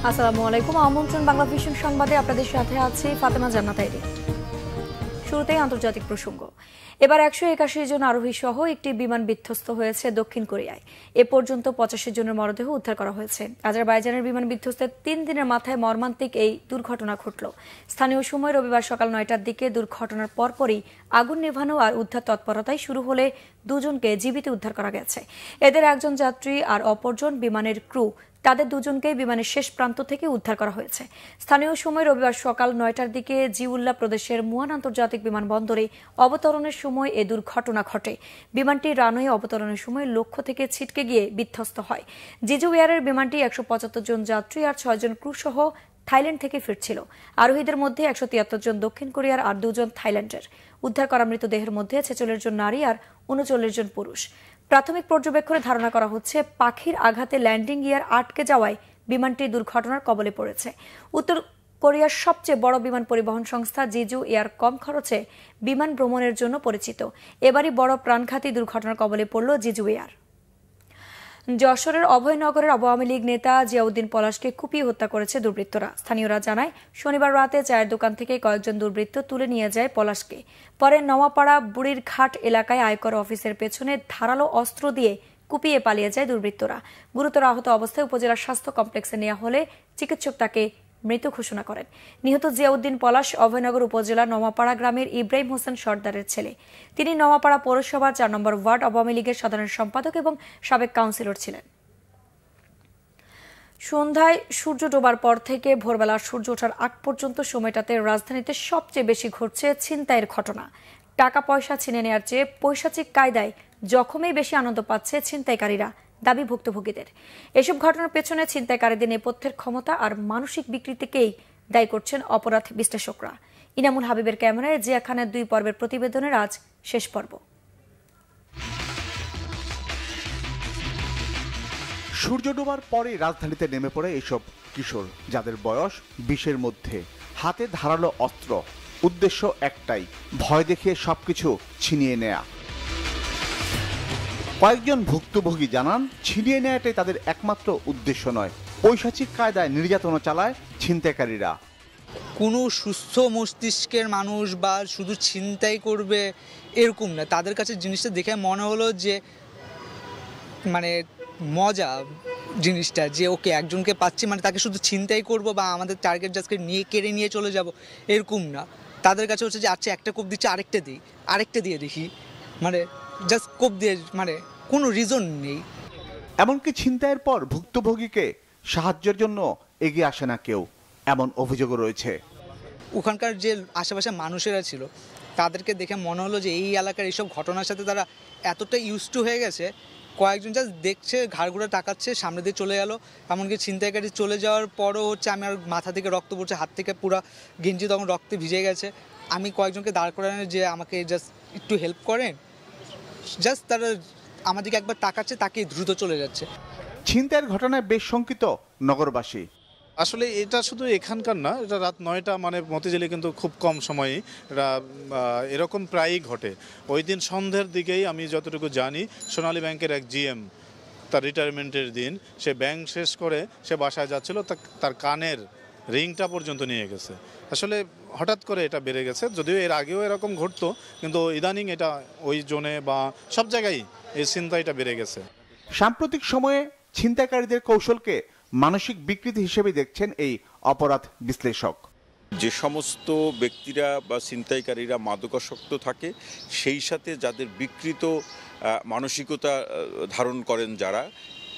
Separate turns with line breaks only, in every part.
আসসালামু আলাইকুম। আমন্ত্রণ বাংলা ভিশন সংবাদে আপনাদের সাথে আছি ফাতেমা জান্নাত আইরি। শুরুতেই আন্তর্জাতিক প্রসঙ্গ। এবার 181 জন আরোহী সহ একটি বিমান বিধ্বস্ত হয়েছে দক্ষিণ কোরিয়ায়। এ পর্যন্ত 85 জনের মরদেহ উদ্ধার করা হয়েছে। আজারবাইজানের বিমান বিধ্বস্তের 3 দিনের মাথায় মর্মান্তিক এই দুর্ঘটনা ঘটল। স্থানীয় সময় রবিবার সকাল 9টার দিকে দুর্ঘটনার পরপরই আগুন নেভানো আর উদ্ধার তৎপরতায় শুরু হলে দুজনকে জীবিত উদ্ধার করা গেছে। এদের একজন যাত্রী আর অপরজন বিমানের ক্রু। তাদের দুজনকে বিমানের শেষ প্রান্ত থেকে উদ্ধার করা হয়েছে। স্থানীয় সময় রবিবার সকাল 9টার দিকে জিউল্লা প্রদেশের মুয়ান আন্তর্জাতিক বিমানবন্দরে অবতরণের সময় এ দুর্ঘটনা ঘটে। বিমানটি রানওয়ে অবতরণের সময় লক্ষ্য থেকে ছিটকে গিয়ে বিধ্বস্ত হয়। জিজু এয়ারের বিমানটি 175 জন যাত্রী আর 6 জন ক্রু সহ থাইল্যান্ড থেকে ফিরছিল। আরোহীদের মধ্যে 173 জন দক্ষিণ কোরিয়ার আর 2 জন থাইল্যান্ডের। উদ্ধার করা মৃতদেহের মধ্যে 46 জন নারী আর 39 জন পুরুষ। প্রাথমিক পর্যবেক্ষণে ধারণা করা হচ্ছে পাখির আঘাতে ল্যান্ডিং গিয়ার আটকে যাওয়ায় বিমানটি দুর্ঘটনার কবলে পড়েছে। উত্তর কোরিয়ার সবচেয়ে বড় বিমান পরিবহন সংস্থা জিজু এয়ার কম খরচে বিমান ভ্রমণের জন্য পরিচিত। এবারই বড় প্রাণঘাতী দুর্ঘটনার কবলে পড়ল জিজু এয়ার। যশোরের অভয়নগরের আওয়ামী লীগ নেতা জিয়াউদ্দিন পলাশকে কুপিয়ে হত্যা করেছে দুর্বৃত্তরা। স্থানীয়রা জানায়, শনিবার রাতে চায়ের দোকান থেকে কয়েকজন দুর্বৃত্ত তুলে নিয়ে যায় পলাশকে। পরে নওয়াপাড়া বুড়ির ঘাট এলাকায় আয়কর অফিসের পেছনে ধারালো অস্ত্র দিয়ে কুপিয়ে পালিয়ে যায় দুর্বৃত্তরা। গুরুতর আহত অবস্থায় উপজেলা স্বাস্থ্য কমপ্লেক্সে নেওয়া হলে চিকিৎসক তাকে মৃত ঘোষণা করেন। নিহত জিয়াউদ্দিন পলাশ অভয়নগর উপজেলার নওয়াপাড়া গ্রামের ইব্রাহিম হোসেন সর্দারের ছেলে। তিনি নওয়াপাড়া পৌরসভার 4 নম্বর ওয়ার্ড আওয়ামী লীগের সাধারণ সম্পাদক এবং সাবেক কাউন্সিলর ছিলেন। সন্ধ্যায় সূর্য ডোবার পর থেকে ভোরবেলা সূর্য ওঠার আগ পর্যন্ত সময়টাতে রাজধানীতে সবচেয়ে বেশি ঘটছে ছিনতাইয়ের ঘটনা। টাকা পয়সা ছিনে নেওয়ার চেয়ে পৈশাচিক কায়দায় জখমেই বেশি আনন্দ পাচ্ছে ছিনতাইকারীরা, দাবি ভুক্তভোগীদের। এসব ঘটনার পেছনে ছিনতাইকারীদের নেপথ্যের ক্ষমতা আর মানসিক বিকৃতিকেই দায়ী করছেন অপরাধ বিশ্লেষকরা। ইনামুল হাবিবের ক্যামেরায় জিয়া খানের 2 পর্বের প্রতিবেদনের আজ শেষ পর্ব।
সূর্য ডোবার পরে রাজধানীতে নেমে পড়ে এসব কিশোর, যাদের বয়স 20-এর মধ্যে। হাতে ধারালো অস্ত্র, উদ্দেশ্য একটাই, ভয় দেখিয়ে সবকিছু ছিনিয়ে নেয়া। কয়েকজন ভুক্তভোগী জানান, ছিনিয়ে নেওয়াটাই তাদের একমাত্র উদ্দেশ্য নয়, পৈশাচিক কায়দায় নির্যাতন চালায় ছিনতাইকারীরা।
কোনো সুস্থ মস্তিষ্কের মানুষ বা শুধু ছিনতাই করবে এরকম না, তাদের কাছে জিনিসটা দেখে মনে হলো যে মানে মজা জিনিসটা, যে ওকে একজনকে পাচ্ছি মানে তাকে শুধু ছিনতাই করব বা আমাদের টার্গেট জাস্টকে নিয়ে কেড়ে নিয়ে চলে যাব এরকম না। তাদের কাছে হচ্ছে যে আচ্ছা একটা কোপ দিচ্ছে, আরেকটা দিয়ে দেখি, মানে জাস্ট কোপ দিয়ে, মানে কোনো রিজন নেই।
এমনকি ছিনতাইয়ের পর ভুক্তভোগীকে সাহায্যের জন্য এগিয়ে আসে না কেউ, এমন অভিযোগও রয়েছে।
ওখানকার যে আশেপাশে মানুষেরা ছিল তাদেরকে দেখে মনে হলো যে এই এলাকার এইসব ঘটনার সাথে তারা এতটা ইউজ টু হয়ে গেছে, কয়েকজন জাস্ট দেখছে, ঘাড়গুড়া তাকাচ্ছে, সামনে দিয়ে চলে গেল। এমনকি ছিনতাইকারী চলে যাওয়ার পরও হচ্ছে আমি আর মাথা থেকে রক্ত পড়ছে, হাত থেকে পুরো গেঞ্জি তখন রক্তে ভিজে গেছে। আমি কয়েকজনকে দাঁড় করানো যে আমাকে জাস্ট একটু হেল্প করেন, জাস্ট তারা আমাদেরকে একবার তাকাচ্ছে, তাকে দ্রুত চলে যাচ্ছে।
ছিনতাইয়ের ঘটনায় বেশ শঙ্কিত নগরবাসী।
আসলে এটা শুধু এখানকার না, এটা রাত 9টা মানে মতিঝিলে কিন্তু খুব কম সময়ে এটা এরকম প্রায়ই ঘটে। ওই দিন সন্ধ্যের দিকেই আমি যতটুকু জানি সোনালী ব্যাংকের এক জিএম তার রিটায়ারমেন্টের দিন সে ব্যাংক শেষ করে সে বাসায় যাচ্ছিল, তার কানের রিংটা পর্যন্ত নিয়ে গেছে। আসলে হঠাৎ করে এটা বেড়ে গেছে, যদিও এর আগেও এরকম ঘটতো, কিন্তু ইদানিং এটা ওই জোনে বা সব জায়গায় এই ছিনতাইটা বেড়ে গেছে।
সাম্প্রতিক সময়ে ছিনতাইকারীদের কৌশলকে মানসিক বিকৃতি হিসেবে দেখছেন এই অপরাধ বিশ্লেষক।
যে সমস্ত ব্যক্তিরা বা ছিনতাইকারীরা মাদকাসক্ত থাকে, সেই সাথে যাদের বিকৃত মানসিকতা ধারণ করেন যারা,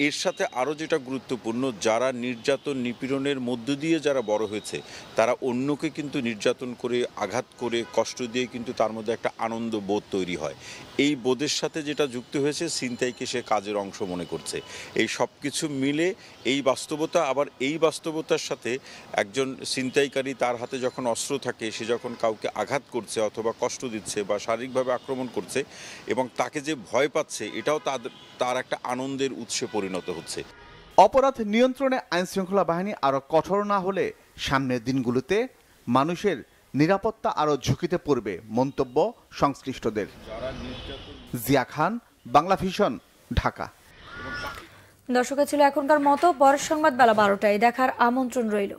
এর সাথে আরও যেটা গুরুত্বপূর্ণ, যারা নির্যাতন নিপীড়নের মধ্য দিয়ে যারা বড় হয়েছে, তারা অন্যকে কিন্তু নির্যাতন করে, আঘাত করে, কষ্ট দিয়ে কিন্তু তার মধ্যে একটা আনন্দ বোধ তৈরি হয়। এই বোধের সাথে যেটা যুক্ত হয়েছে, ছিনতাইকে সে কাজের অংশ মনে করছে। এই সব কিছু মিলে এই বাস্তবতা, আবার এই বাস্তবতার সাথে একজন ছিনতাইকারী তার হাতে যখন অস্ত্র থাকে, সে যখন কাউকে আঘাত করছে অথবা কষ্ট দিচ্ছে বা শারীরিকভাবে আক্রমণ করছে এবং তাকে যে ভয় পাচ্ছে, এটাও তার একটা আনন্দের উৎসে পরিণত হচ্ছে।
অপরাধ নিয়ন্ত্রণে আইনশৃঙ্খলা বাহিনী আরো কঠোর না হলে সামনের দিনগুলোতে মানুষের নিরাপত্তা আরো ঝুঁকিতে পড়বে, মন্তব্য সংশ্লিষ্টদের। জিয়া খান, বাংলা ভিশন, ঢাকা।
দর্শক ছিল এখনকার মতো পরের সংবাদ বেলা 12টায় দেখার আমন্ত্রণ রইল।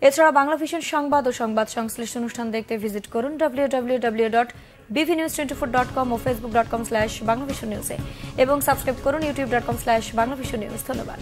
এছাড়া বাংলা ভিশন সংবাদ ও সংবাদ সংশ্লিষ্ট অনুষ্ঠান দেখতে ভিজিট করুন www.bvnews24.com ও facebook.com/banglavisionnews এবং সাবস্ক্রাইব করুন youtube.com/banglavisionnews। ধন্যবাদ।